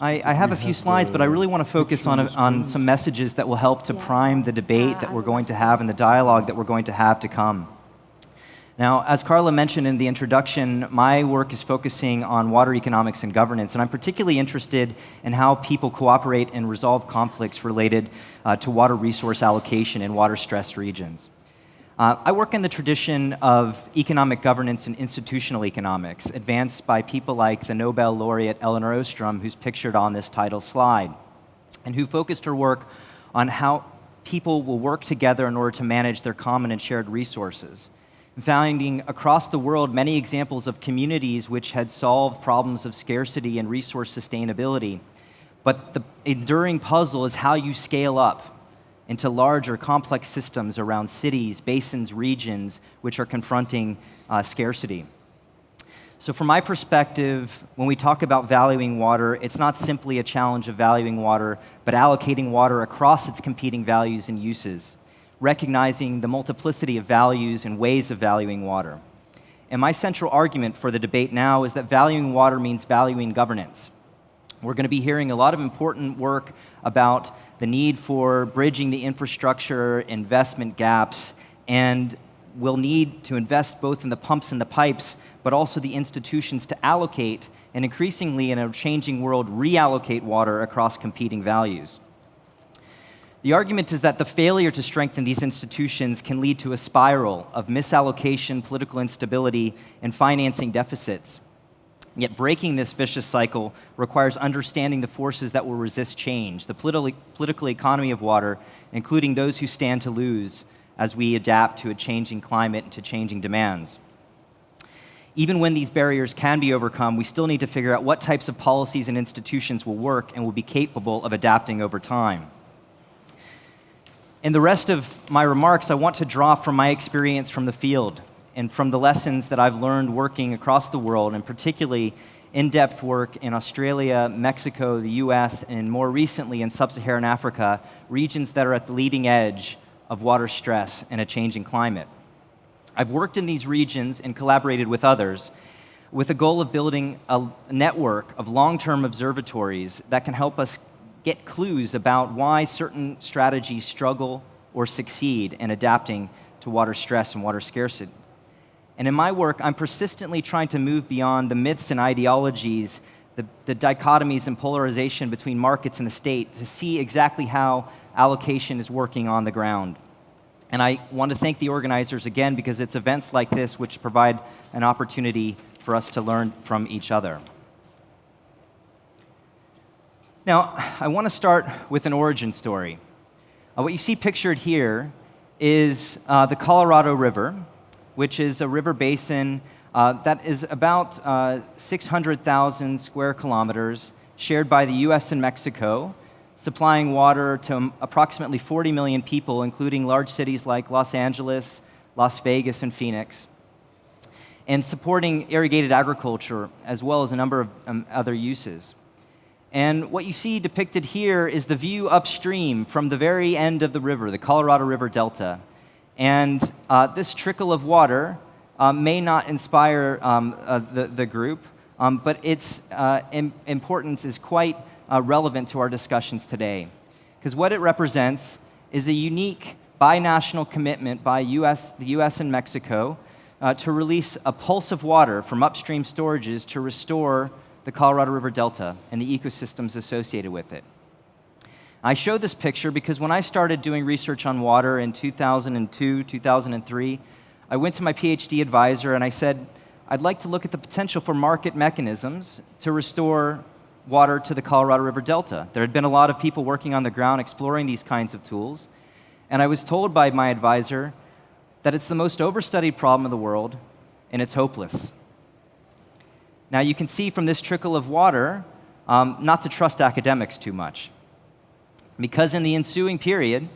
I have a few slides, but I really want to focus on some messages that will help to prime the debate that we're going to have and the dialogue that we're going to have to come. Now, as Carla mentioned in the introduction, my work is focusing on water economics and governance, and I'm particularly interested in how people cooperate and resolve conflicts related to water resource allocation in water-stressed regions. I work in the tradition of economic governance and institutional economics, advanced by people like the Nobel laureate Elinor Ostrom, who's pictured on this title slide, and who focused her work on how people will work together in order to manage their common and shared resources, finding across the world many examples of communities which had solved problems of scarcity and resource sustainability. But the enduring puzzle is how you scale up into larger, complex systems around cities, basins, regions, which are confronting scarcity. So from my perspective, when we talk about valuing water, it's not simply a challenge of valuing water, but allocating water across its competing values and uses, recognizing the multiplicity of values and ways of valuing water. And my central argument for the debate now is that valuing water means valuing governance. We're going to be hearing a lot of important work about the need for bridging the infrastructure investment gaps, and we'll need to invest both in the pumps and the pipes, but also the institutions to allocate, and increasingly in a changing world, reallocate water across competing values. The argument is that the failure to strengthen these institutions can lead to a spiral of misallocation, political instability, and financing deficits. Yet breaking this vicious cycle requires understanding the forces that will resist change, the political economy of water, including those who stand to lose as we adapt to a changing climate and to changing demands. Even when these barriers can be overcome, we still need to figure out what types of policies and institutions will work and will be capable of adapting over time. In the rest of my remarks, I want to draw from my experience from the field and from the lessons that I've learned working across the world, and particularly in-depth work in Australia, Mexico, the US, and more recently in sub-Saharan Africa, regions that are at the leading edge of water stress and a changing climate. I've worked in these regions and collaborated with others with the goal of building a network of long-term observatories that can help us get clues about why certain strategies struggle or succeed in adapting to water stress and water scarcity. And in my work, I'm persistently trying to move beyond the myths and ideologies, the dichotomies and polarization between markets and the state, to see exactly how allocation is working on the ground. And I want to thank the organizers again, because it's events like this which provide an opportunity for us to learn from each other. Now, I want to start with an origin story. What you see pictured here is the Colorado River, which is a river basin that is about 600,000 square kilometers, shared by the US and Mexico, supplying water to approximately 40 million people, including large cities like Los Angeles, Las Vegas, and Phoenix, and supporting irrigated agriculture, as well as a number of other uses. And what you see depicted here is the view upstream from the very end of the river, the Colorado River Delta. And this trickle of water may not inspire the group, but its importance is quite relevant to our discussions today. Because what it represents is a unique binational commitment by the US and Mexico to release a pulse of water from upstream storages to restore the Colorado River Delta and the ecosystems associated with it. I show this picture because when I started doing research on water in 2002, 2003, I went to my PhD advisor and I said, I'd like to look at the potential for market mechanisms to restore water to the Colorado River Delta. There had been a lot of people working on the ground exploring these kinds of tools, and I was told by my advisor that it's the most overstudied problem in the world and it's hopeless. Now, you can see from this trickle of water not to trust academics too much, because in the ensuing period,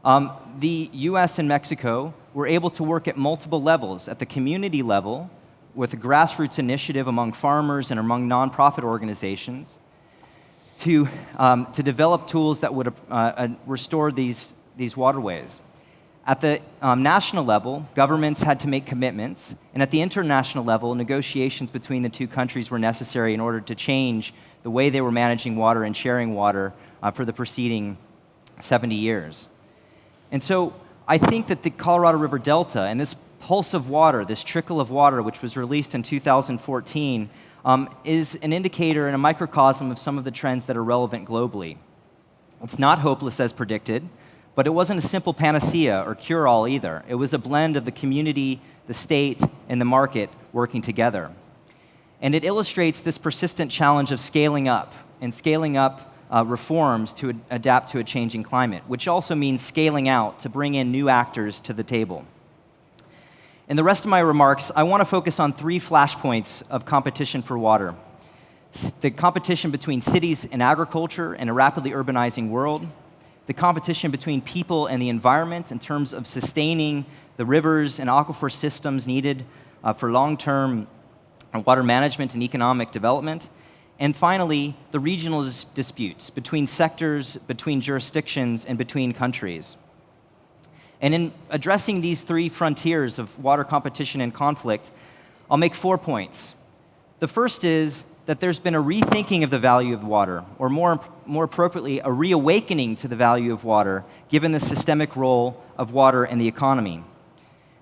the US and Mexico were able to work at multiple levels, at the community level, with a grassroots initiative among farmers and among nonprofit organizations, to develop tools that would restore these waterways. At the national level, governments had to make commitments, and at the international level, negotiations between the two countries were necessary in order to change the way they were managing water and sharing water for the preceding 70 years. And so I think that the Colorado River Delta and this pulse of water, this trickle of water, which was released in 2014, is an indicator and a microcosm of some of the trends that are relevant globally. It's not hopeless as predicted, but it wasn't a simple panacea or cure-all either. It was a blend of the community, the state, and the market working together. And it illustrates this persistent challenge of scaling up reforms to adapt to a changing climate, which also means scaling out to bring in new actors to the table. In the rest of my remarks, I want to focus on 3 flashpoints of competition for water. The competition between cities and agriculture in a rapidly urbanizing world, the competition between people and the environment in terms of sustaining the rivers and aquifer systems needed for long-term water management and economic development, and finally, the regional disputes between sectors, between jurisdictions, and between countries. And in addressing these 3 frontiers of water competition and conflict, I'll make 4 points. The first is that there's been a rethinking of the value of water, or more appropriately, a reawakening to the value of water, given the systemic role of water in the economy.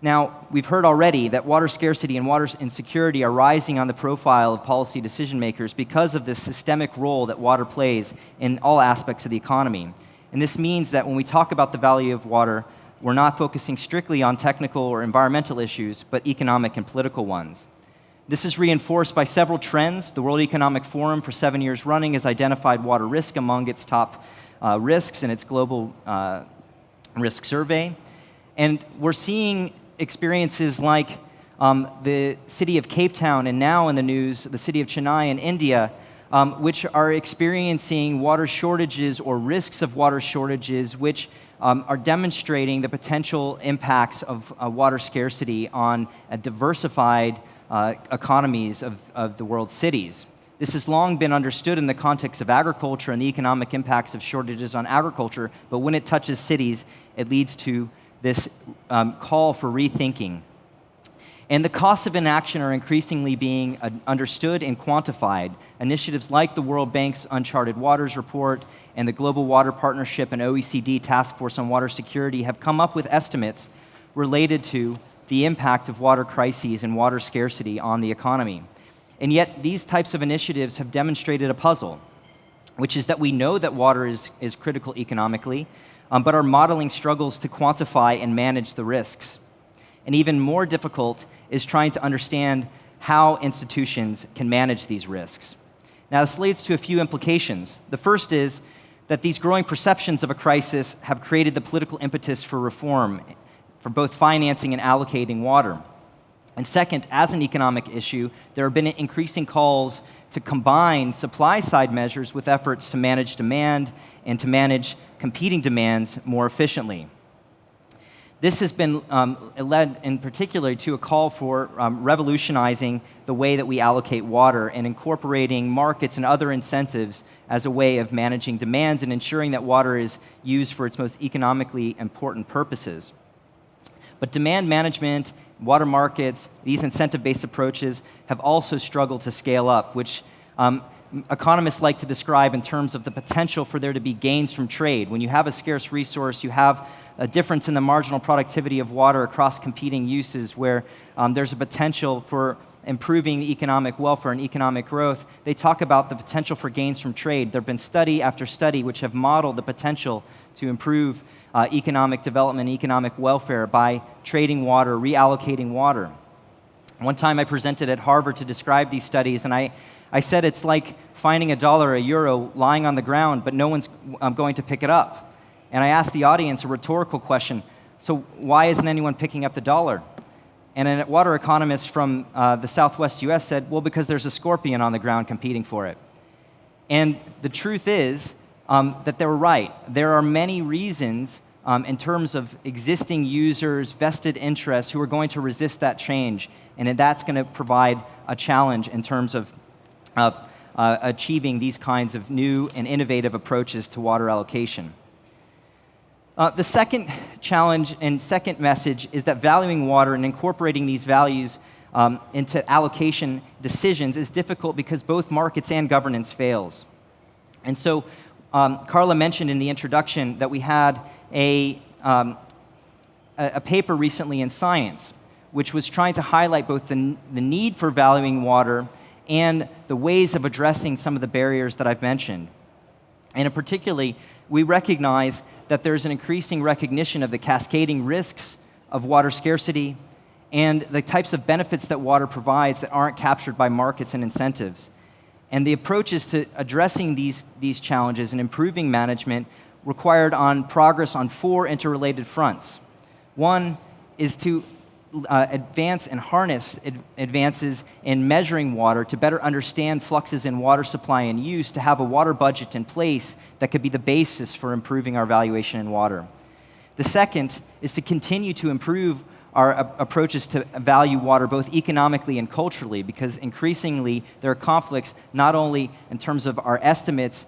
Now, we've heard already that water scarcity and water insecurity are rising on the profile of policy decision makers because of this systemic role that water plays in all aspects of the economy. And this means that when we talk about the value of water, we're not focusing strictly on technical or environmental issues, but economic and political ones. This is reinforced by several trends. The World Economic Forum, for 7 years running, has identified water risk among its top risks in its global risk survey. And we're seeing experiences like the city of Cape Town, and now in the news, the city of Chennai in India, which are experiencing water shortages or risks of water shortages, which are demonstrating the potential impacts of water scarcity on a diversified economies of the world's cities. This has long been understood in the context of agriculture and the economic impacts of shortages on agriculture, but when it touches cities, it leads to this call for rethinking. And the costs of inaction are increasingly being understood and quantified. Initiatives like the World Bank's Uncharted Waters report and the Global Water Partnership and OECD Task Force on Water Security have come up with estimates related to the impact of water crises and water scarcity on the economy. And yet, these types of initiatives have demonstrated a puzzle, which is that we know that water is critical economically, but our modeling struggles to quantify and manage the risks. And even more difficult is trying to understand how institutions can manage these risks. Now, this leads to a few implications. The first is that these growing perceptions of a crisis have created the political impetus for reform, for both financing and allocating water. And second, as an economic issue, there have been increasing calls to combine supply-side measures with efforts to manage demand and to manage competing demands more efficiently. This has been led in particular to a call for revolutionizing the way that we allocate water and incorporating markets and other incentives as a way of managing demands and ensuring that water is used for its most economically important purposes. But demand management, water markets, these incentive-based approaches have also struggled to scale up, which economists like to describe in terms of the potential for there to be gains from trade. When you have a scarce resource, you have a difference in the marginal productivity of water across competing uses where there's a potential for improving economic welfare and economic growth. They talk about the potential for gains from trade. There have been study after study which have modeled the potential to improve economic development, economic welfare by trading water, reallocating water. One time I presented at Harvard to describe these studies, and I said it's like finding $1 or €1 lying on the ground, but no one's going to pick it up. And I asked the audience a rhetorical question, so why isn't anyone picking up the dollar? And a water economist from the Southwest US said, well, because there's a scorpion on the ground competing for it. And the truth is that they were right. There are many reasons in terms of existing users, vested interests, who are going to resist that change, and that's going to provide a challenge in terms of achieving these kinds of new and innovative approaches to water allocation. The second challenge and second message is that valuing water and incorporating these values into allocation decisions is difficult because both markets and governance fails. And so Carla mentioned in the introduction that we had a paper recently in Science, which was trying to highlight both the need for valuing water and the ways of addressing some of the barriers that I've mentioned. And particularly, we recognize that there's an increasing recognition of the cascading risks of water scarcity and the types of benefits that water provides that aren't captured by markets and incentives. And the approaches to addressing these challenges and improving management required on progress on 4 interrelated fronts. One is to advance and harness advances in measuring water to better understand fluxes in water supply and use, to have a water budget in place that could be the basis for improving our valuation in water. The second is to continue to improve our approaches to value water both economically and culturally, because increasingly there are conflicts not only in terms of our estimates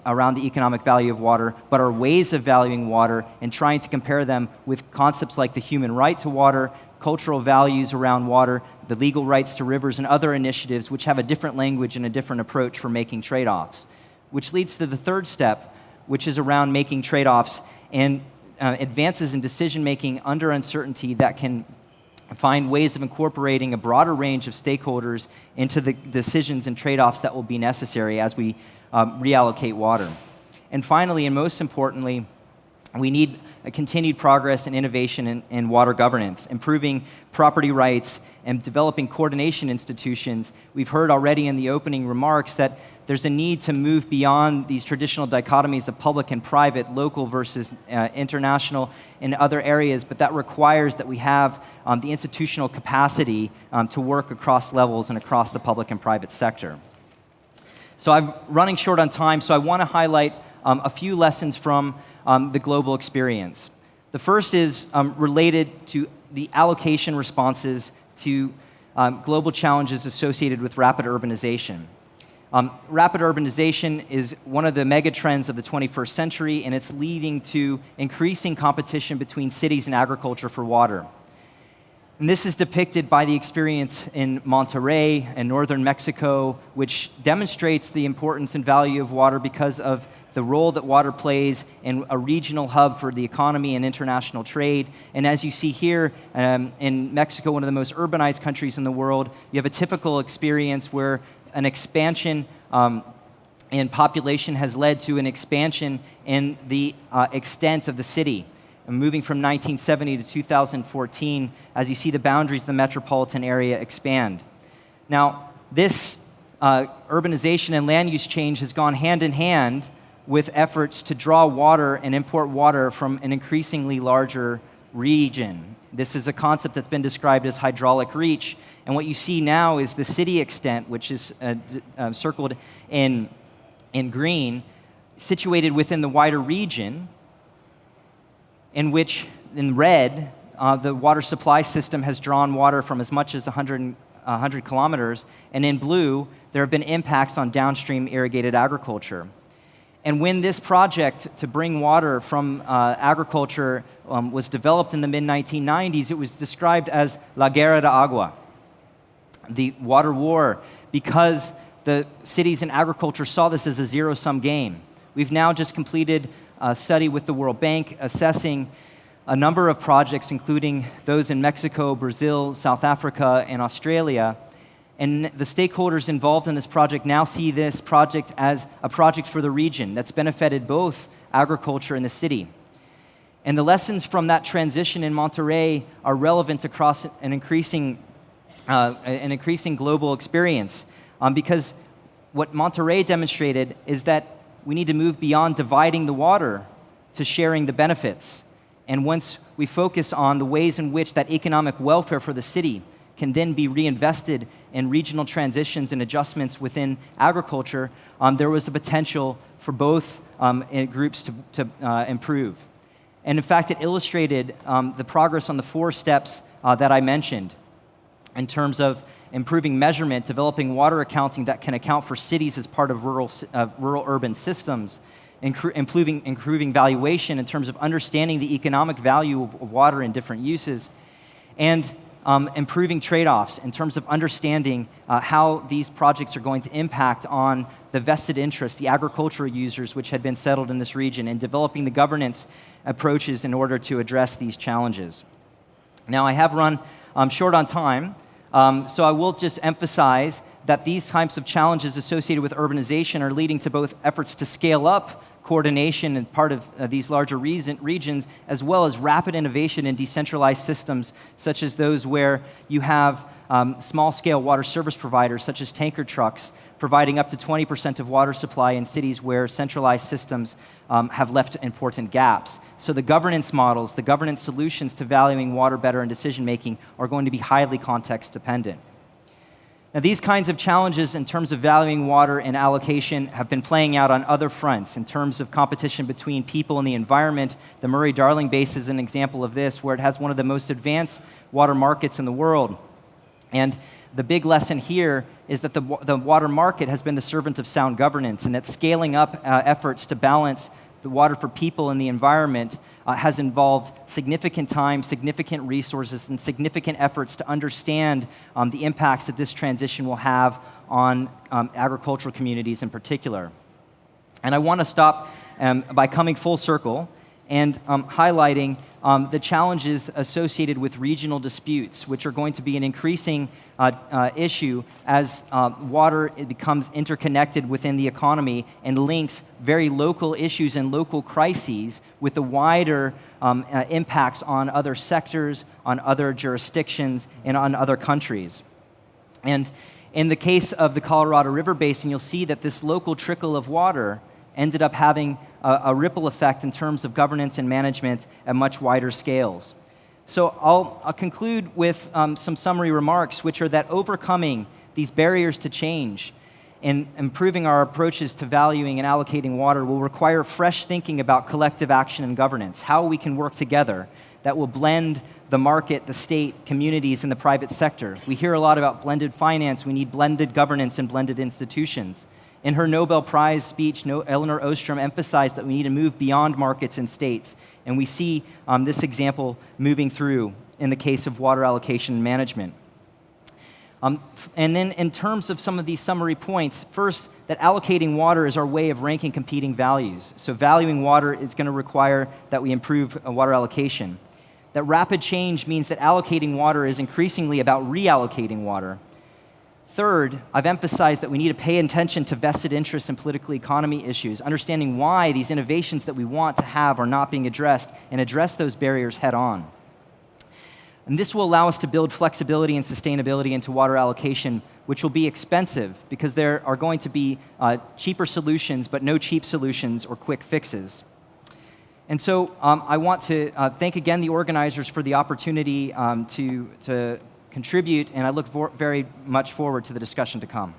around the economic value of water, but our ways of valuing water and trying to compare them with concepts like the human right to water, cultural values around water, the legal rights to rivers, and other initiatives which have a different language and a different approach for making trade-offs. Which leads to the third step, which is around making trade-offs and advances in decision-making under uncertainty that can find ways of incorporating a broader range of stakeholders into the decisions and trade-offs that will be necessary as we reallocate water. And finally, and most importantly, we need a continued progress and innovation in water governance, improving property rights and developing coordination institutions. We've heard already in the opening remarks that there's a need to move beyond these traditional dichotomies of public and private, local versus international in other areas, but that requires that we have the institutional capacity to work across levels and across the public and private sector. So I'm running short on time, so I want to highlight a few lessons from the global experience. The first is related to the allocation responses to global challenges associated with rapid urbanization. Rapid urbanization is one of the mega trends of the 21st century, and it's leading to increasing competition between cities and agriculture for water. And this is depicted by the experience in Monterrey and northern Mexico, which demonstrates the importance and value of water because of the role that water plays in a regional hub for the economy and international trade. And as you see here, in Mexico, one of the most urbanized countries in the world, you have a typical experience where an expansion in population has led to an expansion in the extent of the city. And moving from 1970 to 2014, as you see the boundaries of the metropolitan area expand. Now, this urbanization and land use change has gone hand in hand with efforts to draw water and import water from an increasingly larger region. This is a concept that's been described as hydraulic reach. And what you see now is the city extent, which is circled in green, situated within the wider region, in which, in red, the water supply system has drawn water from as much as 100 kilometers, and in blue, there have been impacts on downstream irrigated agriculture. And when this project to bring water from agriculture was developed in the mid-1990s, it was described as La Guerra de Agua, the water war, because the cities and agriculture saw this as a zero-sum game. We've now just completed a study with the World Bank assessing a number of projects, including those in Mexico, Brazil, South Africa, and Australia. And the stakeholders involved in this project now see this project as a project for the region that's benefited both agriculture and the city. And the lessons from that transition in Monterrey are relevant across an increasing global experience, because what Monterrey demonstrated is that we need to move beyond dividing the water to sharing the benefits. And once we focus on the ways in which that economic welfare for the city can then be reinvested in regional transitions and adjustments within agriculture, there was a potential for both groups to improve. And in fact, it illustrated the progress on the 4 steps that I mentioned in terms of improving measurement, developing water accounting that can account for cities as part of rural-urban systems, improving valuation in terms of understanding the economic value of water in different uses, and improving trade-offs in terms of understanding how these projects are going to impact on the vested interests, the agricultural users which had been settled in this region, and developing the governance approaches in order to address these challenges. Now, I have run short on time, so I will just emphasize that these types of challenges associated with urbanization are leading to both efforts to scale up coordination and part of these larger regions, as well as rapid innovation in decentralized systems, such as those where you have small-scale water service providers, such as tanker trucks, providing up to 20% of water supply in cities where centralized systems have left important gaps. So the governance models, the governance solutions to valuing water better in decision-making are going to be highly context-dependent. Now, these kinds of challenges in terms of valuing water and allocation have been playing out on other fronts in terms of competition between people and the environment. The Murray-Darling Basin is an example of this, where it has one of the most advanced water markets in the world. And the big lesson here is that the water market has been the servant of sound governance, and that scaling up efforts to balance the water for people and the environment has involved significant time, significant resources, and significant efforts to understand the impacts that this transition will have on agricultural communities in particular. And I want to stop by coming full circle and highlighting the challenges associated with regional disputes, which are going to be an increasing issue as water becomes interconnected within the economy and links very local issues and local crises with the wider impacts on other sectors, on other jurisdictions, and on other countries. And in the case of the Colorado River Basin, you'll see that this local trickle of water ended up having a ripple effect in terms of governance and management at much wider scales. So I'll conclude with some summary remarks, which are that overcoming these barriers to change and improving our approaches to valuing and allocating water will require fresh thinking about collective action and governance, how we can work together that will blend the market, the state, communities, and the private sector. We hear a lot about blended finance. We need blended governance and blended institutions. In her Nobel Prize speech, Elinor Ostrom emphasized that we need to move beyond markets and states, and we see this example moving through in the case of water allocation and management. And then in terms of some of these summary points, first, that allocating water is our way of ranking competing values. So valuing water is going to require that we improve water allocation. That rapid change means that allocating water is increasingly about reallocating water. Third, I've emphasized that we need to pay attention to vested interests and political economy issues, understanding why these innovations that we want to have are not being addressed, and address those barriers head on. And this will allow us to build flexibility and sustainability into water allocation, which will be expensive because there are going to be cheaper solutions, but no cheap solutions or quick fixes. And so I want to thank again the organizers for the opportunity to contribute, and I look very much forward to the discussion to come.